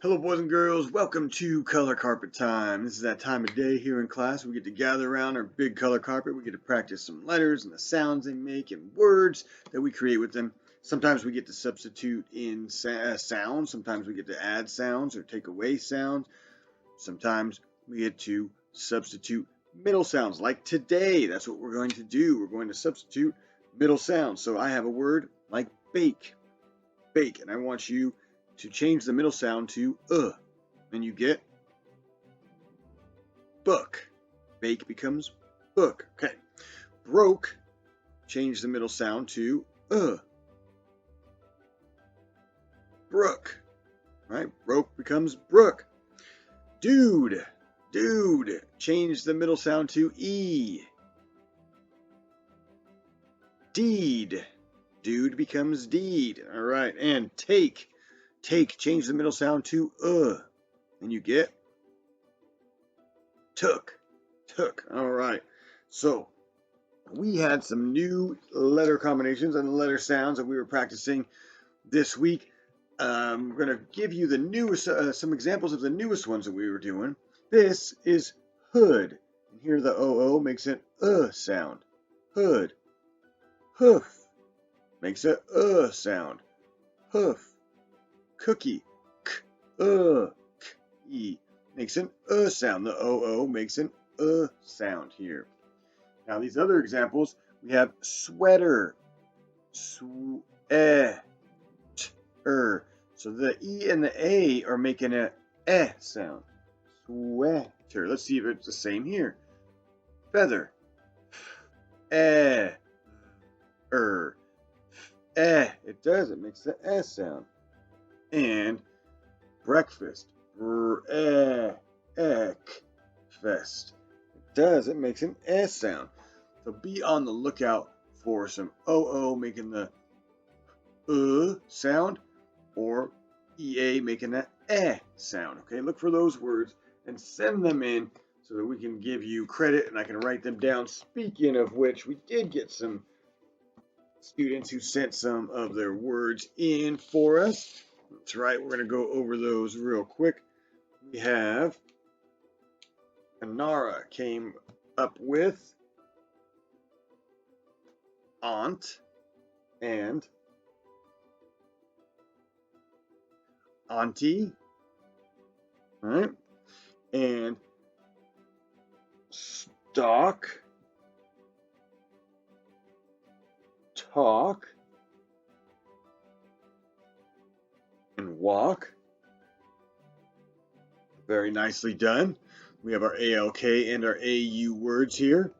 Hello, boys and girls. Welcome to Color Carpet Time. This is that time of day here in class. We get to gather around our big color carpet. We get to practice some letters and the sounds they make and words that we create with them. Sometimes we get to substitute in sounds. Sometimes we get to add sounds or take away sounds. Sometimes we get to substitute middle sounds. Like today, that's what we're going to do. We're going to substitute middle sounds. So I have a word like bake. Bake. And I want you to change the middle sound to and you get book. Bake becomes book. Okay. Broke, change the middle sound to brook. Right? Broke becomes brook. Dude, change the middle sound to e. Deed, dude becomes deed. All right. And take, change the middle sound to and you get took. All right. So we had some new letter combinations and letter sounds that we were practicing this week. We're going to give you the newest, some examples of the newest ones that we were doing. This is hood. And here the OO makes an sound. Hood. Hoof makes a sound. Hoof. Cookie. K, makes an sound. The OO makes an sound here. Now these other examples, we have sweater. Sweater. So the E and the A are making a sound. Sweater. Let's see if it's the same here. Feather. It does. It makes the S sound. And breakfast. Breakfast. It does. It makes an S sound. So be on the lookout for some OO making the sound or EA making that sound. Okay, look for those words and send them in so that we can give you credit and I can write them down. Speaking of which, we did get some students who sent some of their words in for us. That's right, we're going to go over those real quick. We have Anara came up with aunt and auntie, right? And stock, talk, and walk. Very nicely done. We have our ALK and our AU words here.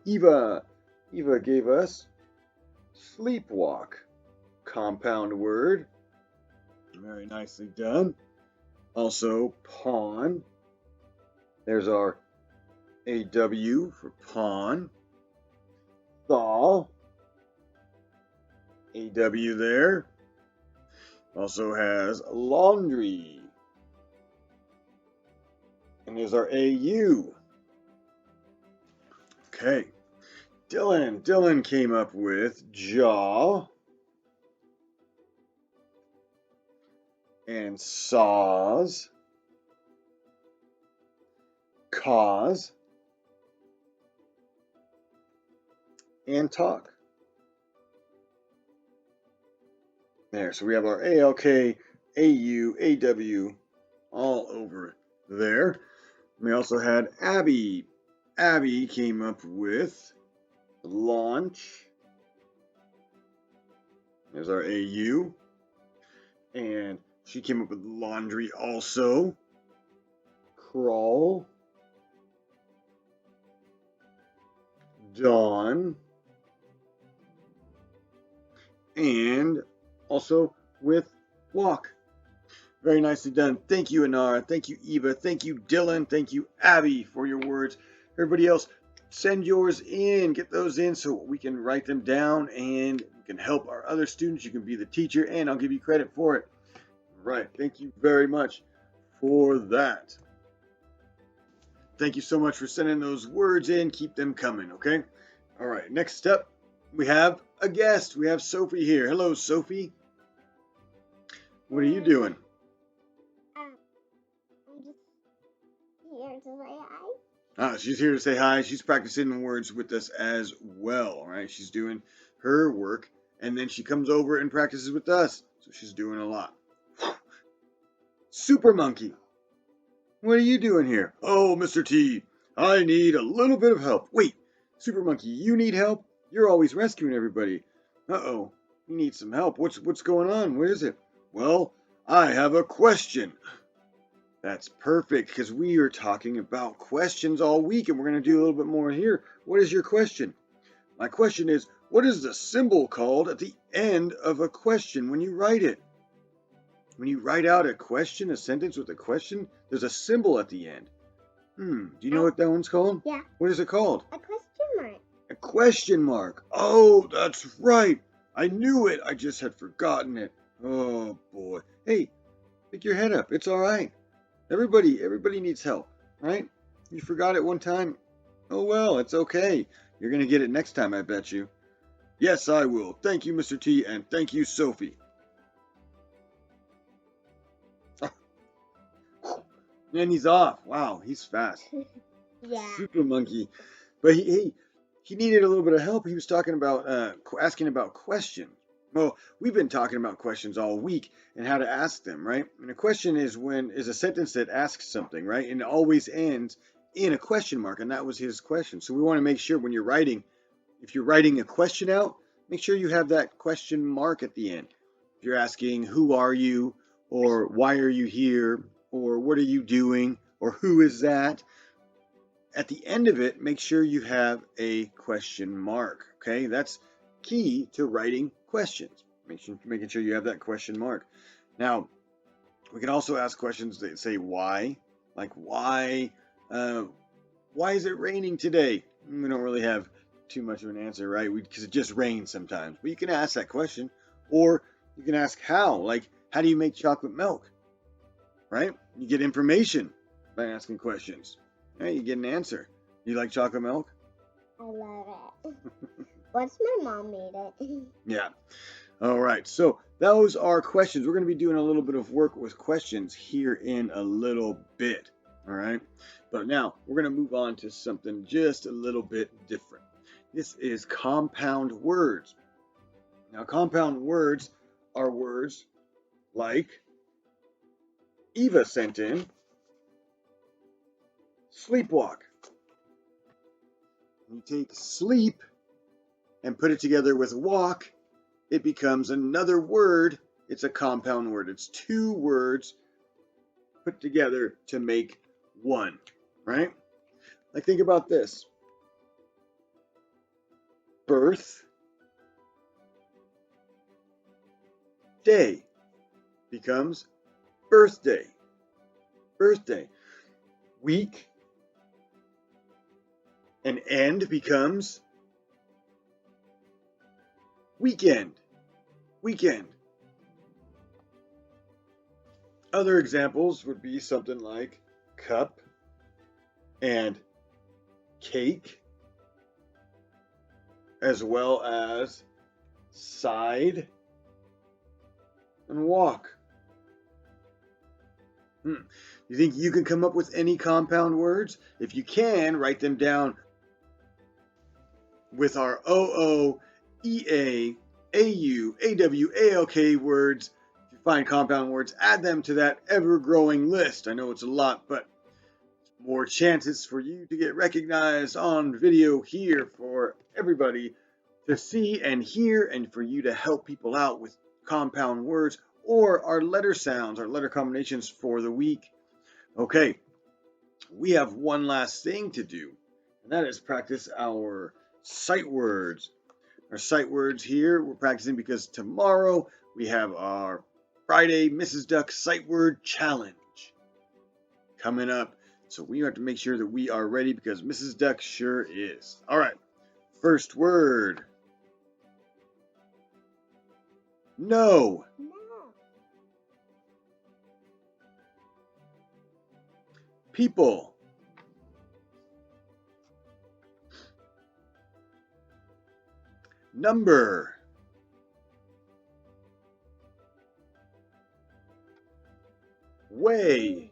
Eva gave us sleepwalk, compound word. Very nicely done. Also, pawn. There's our AW for pawn. Thaw. AW there. Also has laundry. And there's our AU. Okay. Dylan came up with jaw and saws, cause, and talk. There, so we have our ALK, AU, AW all over there. We also had Abby. Abby came up with launch. There's our AU. And she came up with laundry also. Crawl. Dawn. And also with walk. Very nicely done. Thank you, Anara. Thank you, Eva. Thank you, Dylan. Thank you, Abby, for your words. Everybody else, send yours in. Get those in so we can write them down and we can help our other students. You can be the teacher, and I'll give you credit for it. Right. Thank you very much for that. Thank you so much for sending those words in. Keep them coming, okay? All right. Next up, we have a guest. We have Sophie here. Hello, Sophie. What are you doing? here to say hi. She's here to say hi. She's practicing words with us as well, right? She's doing her work, and then she comes over and practices with us. So she's doing a lot. Super Monkey, what are you doing here? Oh, Mr. T, I need a little bit of help. Wait, Super Monkey, you need help? You're always rescuing everybody. Uh-oh, you need some help. What's going on? What is it? Well, I have a question. That's perfect, because we are talking about questions all week, and we're going to do a little bit more here. What is your question? My question is, what is the symbol called at the end of a question when you write it? When you write out a question, a sentence with a question, there's a symbol at the end. Do you know what that one's called? Yeah. What is it called? A question mark. A question mark. Oh, that's right. I knew it. I just had forgotten it. Oh, boy. Hey, pick your head up. It's all right. Everybody needs help, right? You forgot it one time. Oh well, it's okay. You're gonna get it next time, I bet you. Yes, I will. Thank you, Mr. T, and thank you, Sophie. And he's off. Wow, he's fast. Yeah. Super monkey. But he needed a little bit of help. He was talking about asking about questions. Well, we've been talking about questions all week and how to ask them, right? And a question is a sentence that asks something, right? And it always ends in a question mark, and that was his question. So we want to make sure when you're writing, if you're writing a question out, make sure you have that question mark at the end. If you're asking who are you, or why are you here, or what are you doing, or who is that? At the end of it, make sure you have a question mark. Okay, that's key to writing questions. Making sure you have that question mark. Now, we can also ask questions that say why, like why is it raining today? We don't really have too much of an answer, right? Because it just rains sometimes. But you can ask that question, or you can ask how, like how do you make chocolate milk, right? You get information by asking questions. Right, you get an answer. You like chocolate milk? I love it. Once my mom made it. Yeah. All right. So those are questions. We're going to be doing a little bit of work with questions here in a little bit. All right. But now we're going to move on to something just a little bit different. This is compound words. Now, compound words are words like Eva sent in sleepwalk. You take sleep and put it together with walk, it becomes another word. It's a compound word. It's two words put together to make one, right? Like think about this. Birth day becomes birthday. Birthday. Week and end becomes weekend. Weekend. Other examples would be something like cup and cake, as well as side and walk. You think you can come up with any compound words? If you can, write them down with our OO, EA, AU, AW, ALK words. If you find compound words, add them to that ever-growing list. I know it's a lot, but more chances for you to get recognized on video here for everybody to see and hear, and for you to help people out with compound words or our letter sounds, our letter combinations for the week. Okay, we have one last thing to do, and that is practice our sight words. Our sight words here, we're practicing because tomorrow we have our Friday Mrs. Duck Sight Word Challenge coming up. So we have to make sure that we are ready because Mrs. Duck sure is. All right, first word. No. No. People. Number. Way.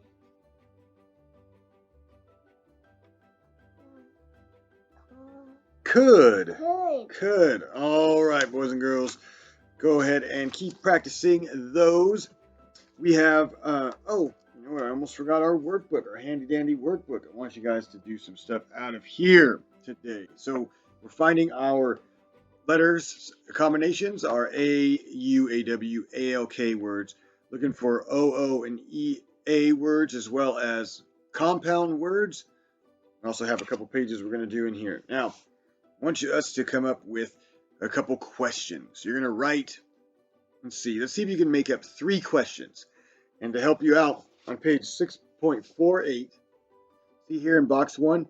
Could. Could. Could. All right, boys and girls. Go ahead and keep practicing those. We have, oh, you know what? I almost forgot our workbook, our handy dandy workbook. I want you guys to do some stuff out of here today. So we're finding our letters combinations, our A, U, A, W, A, L, K words. Looking for O, O, and E, A words, as well as compound words. I also have a couple pages we're going to do in here. Now, I want us to come up with a couple questions. You're going to write, let's see if you can make up 3 questions. And to help you out, on page 6.48, see here in box 1,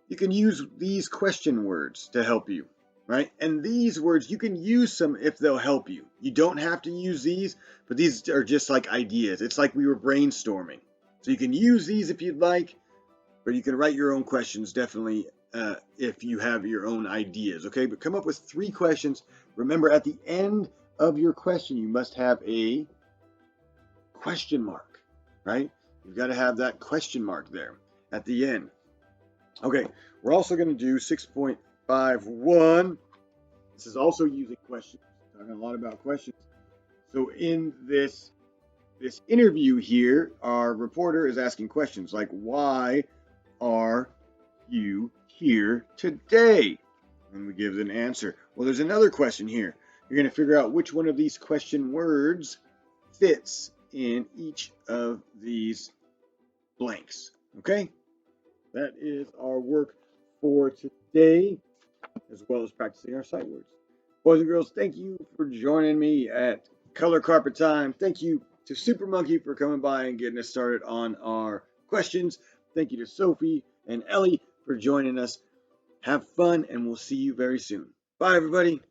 you can use these question words to help you, right? And these words, you can use some if they'll help you. You don't have to use these, but these are just like ideas. It's like we were brainstorming. So you can use these if you'd like, or you can write your own questions, definitely, if you have your own ideas, okay? But come up with 3 questions. Remember, at the end of your question, you must have a question mark, right? You've got to have that question mark there at the end. Okay, we're also going to do 6.51. This is also using questions. Talking a lot about questions. So in this interview here, our reporter is asking questions like, why are you here today? And we give an answer. Well, there's another question here. You're going to figure out which one of these question words fits in each of these blanks. Okay? That is our work for today, as well as practicing our sight words. Boys and girls, thank you for joining me at Color Carpet Time. Thank you to Super Monkey for coming by and getting us started on our questions. Thank you to Sophie and Ellie for joining us. Have fun, and we'll see you very soon. Bye, everybody.